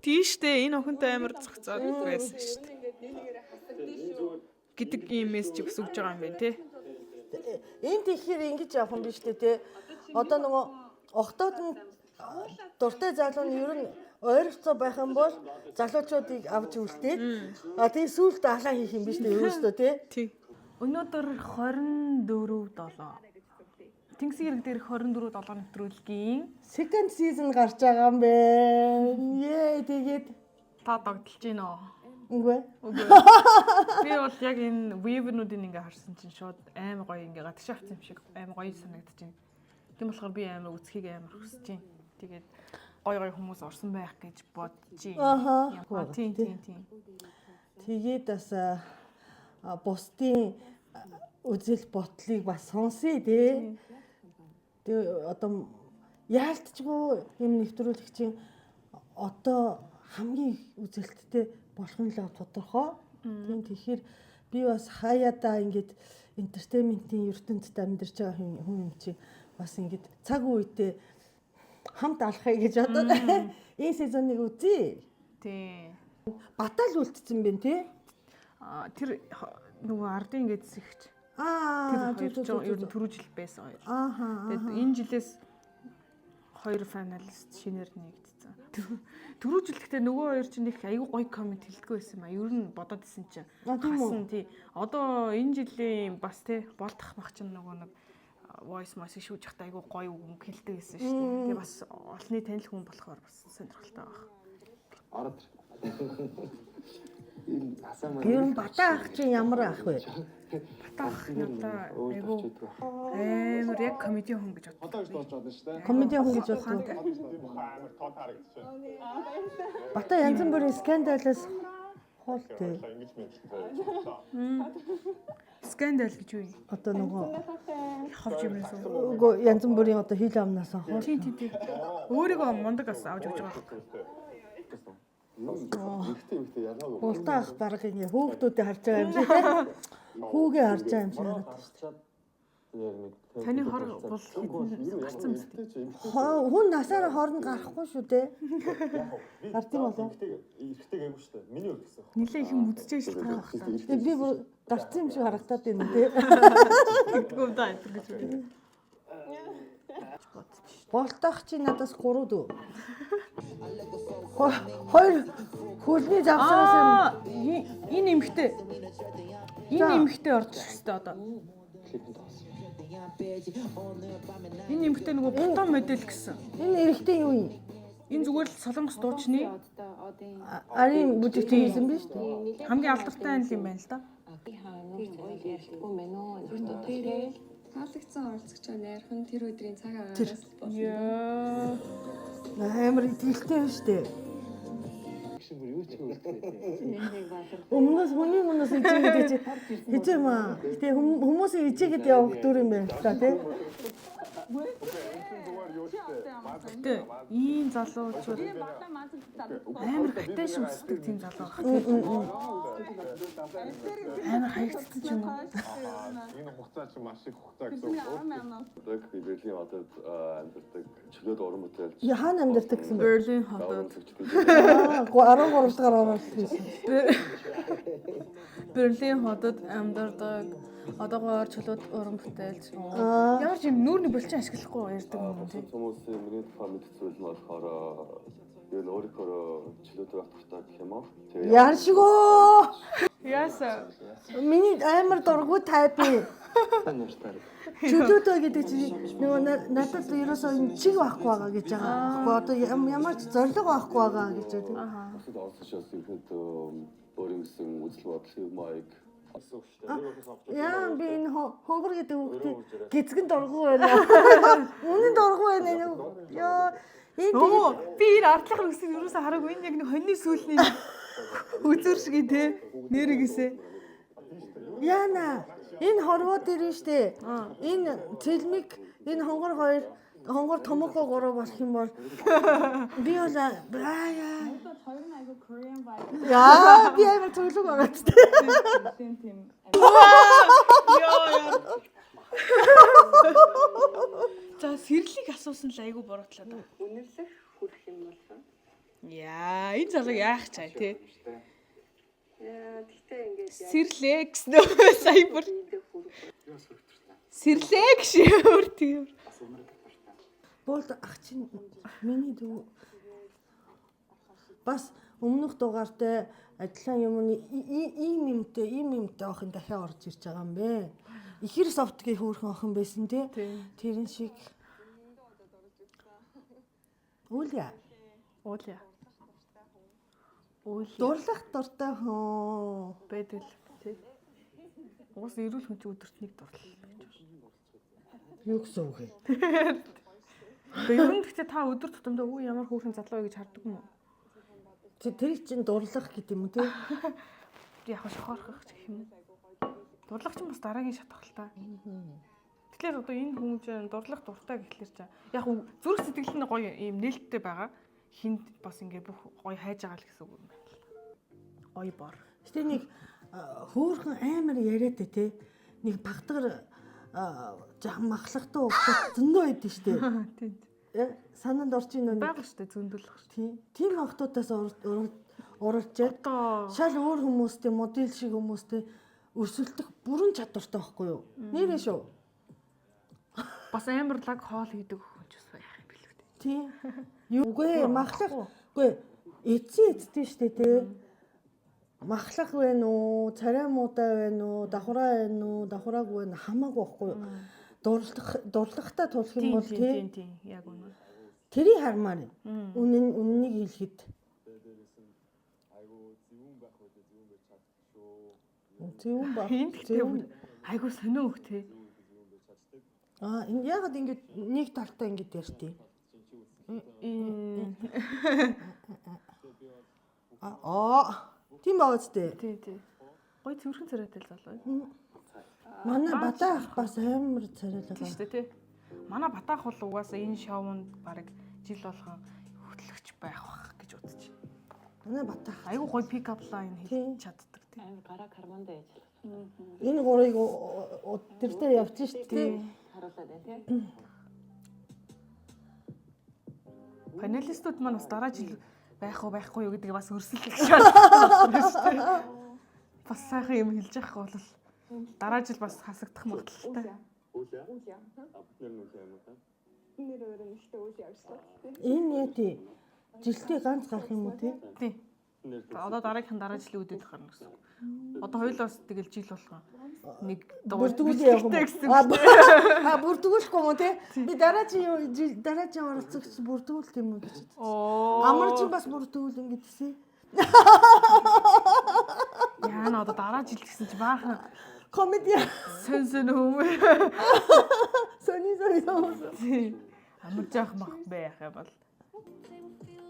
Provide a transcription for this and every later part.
Тийштэй энэ охинтой амар зохицоод байсан шүү дээ. Гэдэг ийм мессеж өгсөж байгаа юм байна тий. Энд ихээр ингэж явах юм биш үү те. Одоо нөгөө охтоод нь дуртай залуу нь ер нь ойролцоо байх юм бол залуучуудыг авч үлдээд тэгээ сүүлд алаа хийх юм биш үү ерөөсөө тий. Өнөөдөр 24/7 Тэнгисийн хэрэг дээрх 24/7 нэвтрүүлгийн second season гарч байгаа юм байна. Ее тэгээд та догдолж гин үү? Үгүй. Би бол яг энэ weaver-нуудыг ингээ харсан чинь шууд амар гоё ингээ гадагш авсан юм шиг амар гоё санагдаж байна. Тийм болохоор би амар үзхийг амар хүсэж байна. Тэгээд гоё хүмүүс орсон байх гэж бодож байна. Тийм. Тэгээд бас бусдын үзэл бодлыг бас сонсъё тий. Тэгээ одоо яалтчгүй юм нэвтрүүлэгчийн одоо хамгийн үзэлттэй болох нь л тодорхой. Тийм тэгэхээр би бас хаяада ингээд entertainment-ийн ертөнцид амьдарч байгаа хүн юм чи бас ингээд цаг үедээ хамт алхахыг гэж одоо энэ сезоныг үзье. Тий. Батал үлдсэн байна тий. Тэр нөгөө ардын ингээд зэгч. Тэр ер нь түрүү жил байсан хоёр. Тэгээд энэ жилээс хоёр финалист шинээр нэгдсэн. Түрүү жил гэхдээ нөгөө хоёр чинь их айгүй гоё комент хэлдэггүй байсан юм а. Ер нь бодоод исэн чинь хасан тий. Одоо энэ жилийн бас тий болдох мах чинь нөгөө нэг voice message шүүж явахдаа айгүй гоё үг хэлдэг байсан шүү дээ. Тэгээ бас олонний танил хүн болохоор бас сонирхолтой байх. Ороод. Ер нь Батаа ах чинь ямар ах вэ? Батаа ах надаа айгүй амар яг комеди хүн гэж боддог. Одоо гэж болж байна шүү дээ. Комеди хүн гэж боддог. Амар тоо харагдчихсан. Батаа янз бүрийн скандалаас хол тий. Ингэж мэдчихсэн. Скандал гэж юу юм? Одоо нөгөө Ховж юм байсан. үгүй янз бүрийн одоо хил амнаас хол. Тий. Өөрийгөө мундаг авч өгч байгаа хэрэг. Ихтэй ярнаг. Бултаа ах баг ингэ хүүхдүүдэд харж байгаа юм шиг тий. Хүүгээ харж байгаа юм шиг харагдаж шүү дээ. Таны хор бол хэдэн гарцсан мэт. Хүн насаараа хооронд гарахгүй шүү дээ. Гардыг болоо. Ихтэй гээгүй шүү дээ. Миний үг гэсэн. Нилээ их юм үдчихэж шүү дээ таах та. Би бүр гарцсан юм шиг харагдаад байна тий. Тэгдэггүй даа энэ гэж үү. Бултаах чи надаас 3 дүү. Хоёр хөлний завсараас энэ эмхтэй. Энэ эмхтэй орж ирэх хэрэгтэй одоо. Энэ эмхтэй нөгөө бутон модель гэсэн. энэ эрэгтэй юу юм? Энэ зүгээр л солонгос дуучны Арын бүжигчин хийсэн биз дээ. хамгийн алдартай анил юм байна л да. Таалагдсан оролцогчоо найрхан тэр өдрийн цаг агаараас Яа. Амар идэлтэй шүү дээ. Юу ч үлдээ. Өмнөөс ичээгээд хизээ маа. Гэтэ хүмүүсийн ичээгээд явах дүр юм байна л та тий. Гэтэ ийм залуучууд амар хаташ өмсдөг тийм залуу байх. Амар хаягдсан ч юм уу. Энэ хугацаа чи маш их хугацаа гэсэн үг. Одоо Берлин хотод амьдардаг чөлөөт уран бүтээл. Хаана амьдардаг гэсэн бэ? Берлин хотод 13 дугаар оролт хийсэн. Берлин хотод амьдардаг одоогоор чөлөөт уран бүтээлч. Ямар ч юм нүүрний булчин ашиглахгүй ярьдаг юм тий. Хүмүүсийн миний тухай мэддэг зүйл нь болохоор ер нь өөрийнхөө чөлөөт батгахтаа гэх юм уу? Яаршигөө. Яаса. Миний амар дургуй тайпи. Чөлөөтөө гэдэг чинь нөгөө надад ерөөсөө энэ чиг байхгүй байгаа гэж байгаа. Тэгэхгүй одоо ямар ч зориг байхгүй байгаа гэж байдаг. Асуудал орсоос ихэд өөрийн үзэл бодлын майк Яа би энэ хонгор гэдэг үгтэй гизгэн дургуй байна. Үнэн дургуй байна. Яа би энэ ардлах үсийг ерөөсөө хараагүй. Энэ яг нэг хоньны сүүлний үзүүр шиг тий. Нэрээгээсээ. Яна энэ хорвоо дээр нь штэ. Энэ цэлмиг энэ хонгор томоохон 3 болох юм бол би бол яа би амар цөглөг байгаа ч тийм. За сэрлийг асуусан л айгүй буруутлаа да. үнэрлэх хүрэх юм бол. Яа, энэ залуу яах чаа тий. Яа, тэгтээ ингээд Сэрлээ гэсэн нөө саяпар. Сэрлээ гişiyor тийм. Бол ах чинь миний дүү бас өмнөх дугаартай адилхан юмны ийм юмтай охин дахиад орж ирж байгаа юм бэ. Ихэр софтгийн хөөрхөн охин байсан тий. Тэрэн шиг. Ууля. Дурлах дуртай хөө. Байдал тий. Уус эрүүл хүн чинь өдөрт нэг дурлал гэж байна. Юу гэсэн үг вэ? Тэгээ ер нь гэхдээ та өдөр тутамдаа өө ямар хөөрхөн залуу вэ гэж хардаг юм уу? Тэр чинь дурлах гэдэг юм уу тий? Яг шохоорхох гэх юм уу? Дурлах чинь бас дараагийн шатах л та. Тэгэхээр одоо энэ хүн чинь дурлах дуртай гэхлээр чинь яг зүрх сэтгэл нь гоё юм нээлттэй байгаа. Хинд бас ингээ бүх гоё хайж байгаа л гэсэн үг юм байна. Гоё бор. Гэтэ нэг хөөрхөн амар яриад те нэг багтар махлагтай угтаа зөндөө байдэн штэ. Тийм. Санаанд орж ийн нэг байгаа штэ зөндөлөх штэ. Тийм охтуудаас уралжээд шал өөр хүмүүстэй модель шиг хүмүүстэй өрсөлдөх бүрэн чадвартай байхгүй юу? Нэрээ шүү. Бас амар лаг хоол хийдэг хүн ч бас байх юм билүү дээ. Тийм. Үгүй махлах. Үгүй эцээ штэ те. Махлах вэ нү, царай муутай вэ нү, давхраа вэ нү, давхраагүй вэ хамаагүй байхгүй юу? Дурлахтаа тулах юм бол тийм яг үнэ. Тэрийг хармаар. Үннийг хэлэхэд. Зөвүүн байх. Айгуу сонио хөх те. Энэ ягаад ингэж нэг талтай ингэж ярьтыг. Тийм байгаа зү. Тий. Гой цэвэрхэн царайтай л залуу. Манай батаах бас амар царайлаа. Тийм шүү дээ тий. Манай батаах бол угаасаа энэ шоунд баг жил болгон хөтлөгч байх бах гэж бодож байна. Манай батаах айгуу гой пикап лайн хийж чаддаг тий. амар гараа карманд байж. Энэ гурыг өдөртөө явчих шүү дээ. Харуулаад байна тий. Панелистууд маань бас дараа жил байх уу байхгүй юу гэдгийг бас өрсөлдөж шаардлагатай шүү дээ. Бас сайхан юм хэлж явах бол дараа жил бас хасагдах магадлалтай. Энэ яа тий. Жилдээ ганц гарах юм уу тий? Тий. Одоо дараагийн дараа жилийн үдээд гарна гэсэн. Одоо хоёулаас тэгэл жил болгоо нэг бүрдгүүлээ явах юм. Бүрдгүүлэхгүй юм тий? Би дараагийн оролцогч бүрдгүүлт юм уу гэж. Амар чи бас бүрдгүүл ингэдсэн. Яна одоо дараа жил гэсэн чи баахан комеди сэн хүмүүс. Сони. Амар жаах мах байх юм бол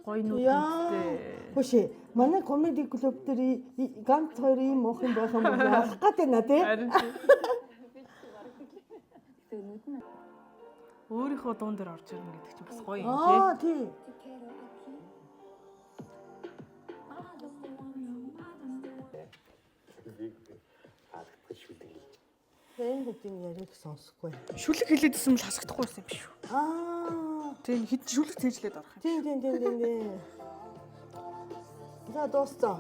гоё нүдтэй. Хөшөө манай комеди клуб дээр ганц хоёр ийм ох юм байх юм бол авах гэдэг нэ тий. Өөрийнхөө дуун дээр орж ирнэ гэдэг чинь бас гоё юм тий. Тий. Хэн хэдийн яриг сонсохгүй. Шүлэг хэлээд исэн бол хасагдахгүй байсан юм биш үү? Тийм хэд шүлэг цээжлээд орох юм. Тийм. За дууссан.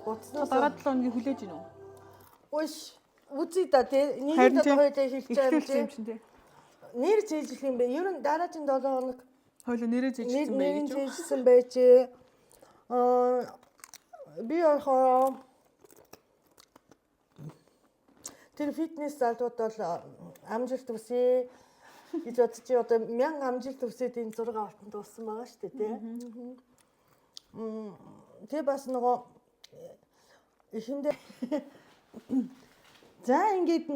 Боцноос Дараа 7 хоногийн хүлээж гинөө. Үш үзье да тий. Нэг л хоёулаа хэлж байгаа юм чинь тий. Нэр зээжлэх юм бэ? Ер нь дараагийн 7 хоног Хоёулаа нэрээ зээжсэн байх гэж. зээжсэн байж. Би яхаа тэр фитнес залууд бол амжилт хүсье гэж бодож одоо 1000 амжилт хүсээд энэ 6 алтан дууссан байгаа шүү дээ тий. Тэ бас нөгөө эхэндээ за ингээд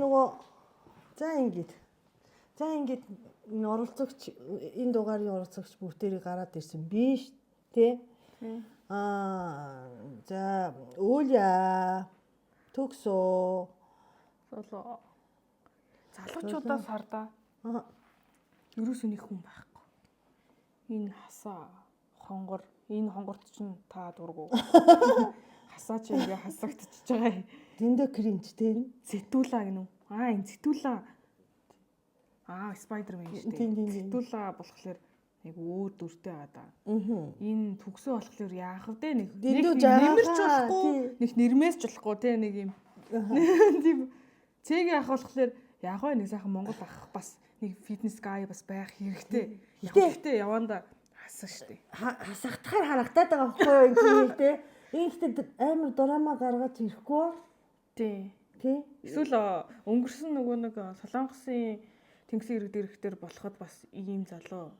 энэ оролцогч энэ дугаарын оролцогч бүгдээрийг гараад ирсэн биш тий. За ууля төгсөө Солоо. Залуучуудаас хардаа. Ерөөсөө нэг хүн байхгүй. Энэ хасаа хонгор, энэ хонгорт чинь та дургу. Хасаа чи ингээ хасагдчихж байгаа. Тэндээ кринж тий. Зэтүүлаа гинү. Энэ зэтүүлаа. Спайдермен шүү дээ. Зэтүүлаа болохоор айгу өөр дүртэй байгаа даа. Аа. Энэ төгсөө болохоор яах вэ нэг Дэндүү нэмэрч жаагаа, болохгүй, тий. нэг нэрмээс ч болохгүй те нэг юм. Тийм цэгийн ах болохоор яах вэ нэг сайхан Монгол ах бас нэг фитнес гай бас байх хэрэгтэй. Гэхдээ яванда хасан штэ. Хасагдахаар харагдаад байгаа байхгүй юу энэ тий. Ингэхдээ амар драма гаргаад ирэхгүй. Тий. Тий. Эсвэл өнгөрсөн нөгөө нэг Солонгосын тэнгисийн иргэд ирэхтэр болоход бас ийм залуу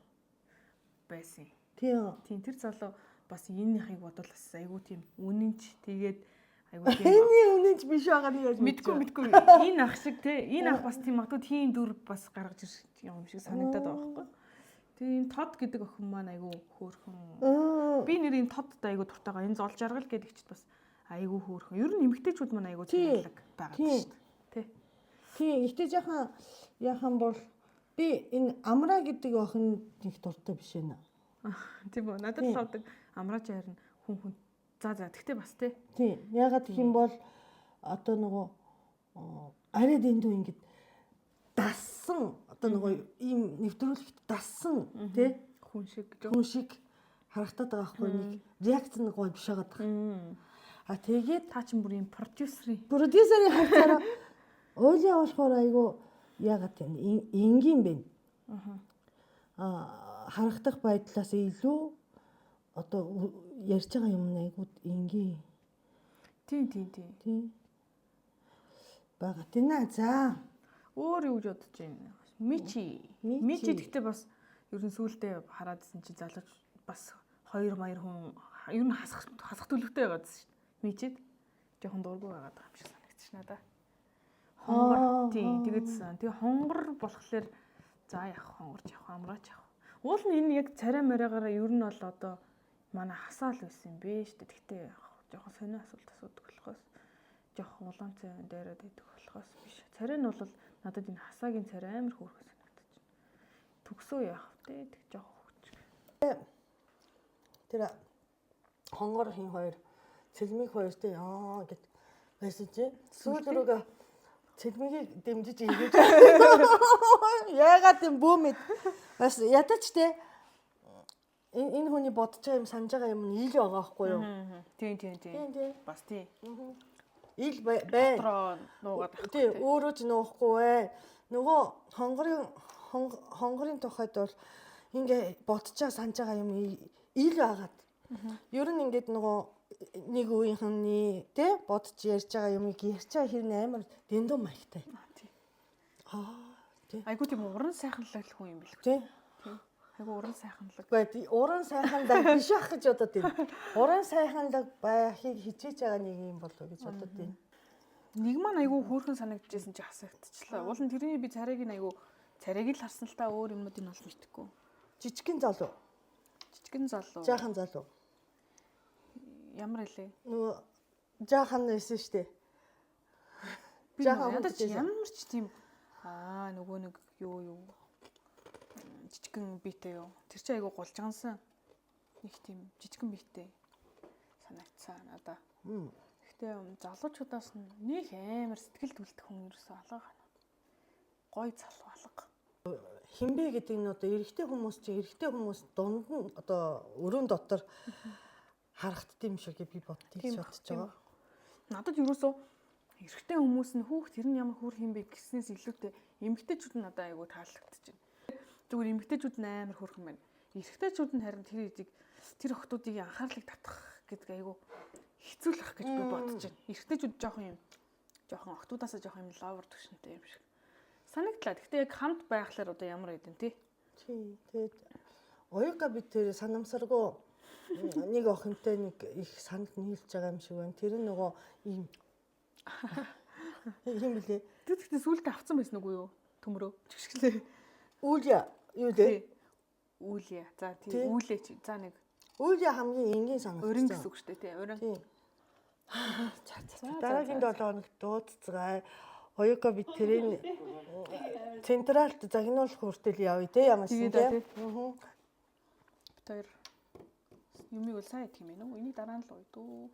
байсан. Тий. Тийм тэр залуу бас энийхийг бодвол бас айгүй тийм үнэнч тэгээд айгүй тийм Эний үнэнч биш байгаа нь яаж мэдгүй энэ ах шиг те энэ ах бас тийм магадгүй тийм дүр бас гаргаж ирэх юм шиг санагдаад байгаа байхгүй. Тэгээ энэ Тод гэдэг охин маань айгүй хөөрхөн. Би нэр энэ Тодтай айгүй дуртайгаа энэ зол жаргал гэдэг чид бас айгүй хөөрхөн. Ер нь эмэгтэйчүүд маань айгүй цэглэг байгаа шүү дээ. Тий, ихтэй яхан бол би энэ Амра гэдэг охин нэг дуртай биш ээ. Тийм үү. Надад тавдаг амраач харин хүн. За тэгтээ бас тий. Тий. Ягаад гэх юм бол одоо нөгөө арай дэндүү ингэж дассан одоо нөгөө ийм нэвтрүүлэгт дассан тий хүн шиг харагдаад байгаа хгүй нэг реакц нэг гой биш байгаа. А тэгээд та ч бүр юм продюсерийн харцаараа ойлоо болохоор айгу ягаад тийм энгийн бэ. Харагдах байдлаас илүү одоо ярьж байгаа юм айгуу энгийн. Тийм. Бага тэнэ за. Өөр юу гэж бодож байна? Мичи гэхдээ бас ер нь сүулдэ хараадсэн чи залууч бас 2 маяр хүн ер нь хасах төлөвтэй байгаад шүү дээ. Мичид жоохон дургүй байгаад байгаа юм шиг санагдчих надаа. Хонгор тийм тэгээдсэн. Тэгээ хонгор болохоор за явах хонгорч явах амраач явах. Уул нь энэ яг царай мараагаараа ер нь бол одоо манай хасаал байсан юм бэ шүү дээ. Тэгтээ жоохон сонио асуулт асуудаг болохоос жоохон улаан цайван дээрээд идэх болохоос биш. Царай нь бол надад энэ хасаагийн царай амар хөөрхөн санагдаж байна. Төгсөө яах вэ? Тэг жоохон хөвч. Тэр хонгор хин хоёр цэлмиг хоёртой яа гэд байсан чи сүүл рүүгээ цэлмигийг дэмжиж ийгэж яагаад юм бөөмэд бас ядаж те энэ хүний бодож байгаа юм санаж байгаа юм нь ил байгаа байхгүй юу? Тийм. Бас тийм. Ил бай. Дотроо нуугаад байх. Тийм өөрөө ч нуухгүй бай. Нөгөө хонгорын тухайд бол ингээ бодож байгаа санаж байгаа юм ил байгаад. Ер нь ингээд нөгөө нэг үеийнхний тий бодож ярьж байгаа юмыг ярьж байгаа хэрнээ амар дэндүү маягтай. Тий. Айгуу тийм уран сайханлаг хүн юм бэл. Тий. Айгуу уран сайханлаг. Гэхдээ уран сайханлаг биш ах гэж бодод байна. Уран сайханлаг байхыг хичээж байгаа нэг юм болов гэж бодод байна. Нэг маань айгуу хөөрхөн санагдчихсэн чи хасагдчихлаа. Уул нь тэрний би царайг нь айгуу царайг л харсан л та өөр юмнуудыг нь олж мэдхгүй. Жижигхэн залуу. Жаахан залуу. Ямар хэлээ? Нөгөө жаахан байсан шүү дээ. Жаахан ядаж ямар ч тийм нөгөө нэг юу жижигхэн биетэй юу. Тэр чинь айгуу гулжгансан. Нэг тийм жижигхэн биетэй санагдсан надаа. Гэхдээ залуучуудаас нэг амар сэтгэл түлдэх хүн ерөөсөө алга. Гой залуу алга. Хинбэ гэдэг нь одоо эрэгтэй хүмүүс дунд нь одоо өрөөнд дотор харагддаг юм шиг би боддгийг бодож байгаа. Надад ерөөсөө эрэгтэй хүмүүс нь хүүхд тэр нь ямар хөөр хинбэ гэснээс илүүтэй эмэгтэйчүүд нь надад айгүй таалагдчихэж байна. Зүгээр эмэгтэйчүүд нь амар хөөрхөн байна. Эрэгтэйчүүд нь харин тэр охтуудыг анхаарлыг татах гэдэг айгүй хэцүүлэх гэж би бодож байна. Эрэгтэйчүүд жоохон охтуудаасаа жоохон юм лавр төвшөнтэй юм шиг санагдлаа. Гэхдээ яг хамт байхлаар одоо ямар байдэн тий. Тэгээд оюука бид тэр санамсаргүй нэг охинтой нэг их санал нийлж байгаа юм шиг байна. Тэр нь нөгөө ийм юм блэ. Тэр гэхдээ сүултээ авцсан байсан үгүй юу? Төмрөө чигшгэлээ. Үүлья юу лээ? Үүлья. За тийм үүлээ чи. За нэг үүлья хамгийн энгийн санагдсан. Өрин гэсэн үг шүү дээ тий. Өрин. Дараагийн 7 хоног дуудцгаая. Оюука бид тэрийн централд загнуулах хүртэл явъя те ямар ч юм те. Бид хоёр юмыг бол сайн идэх юм ээ нөө. Энийг дараа нь л ууя дөө.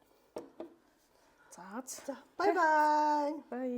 За. Бай бай. Бай.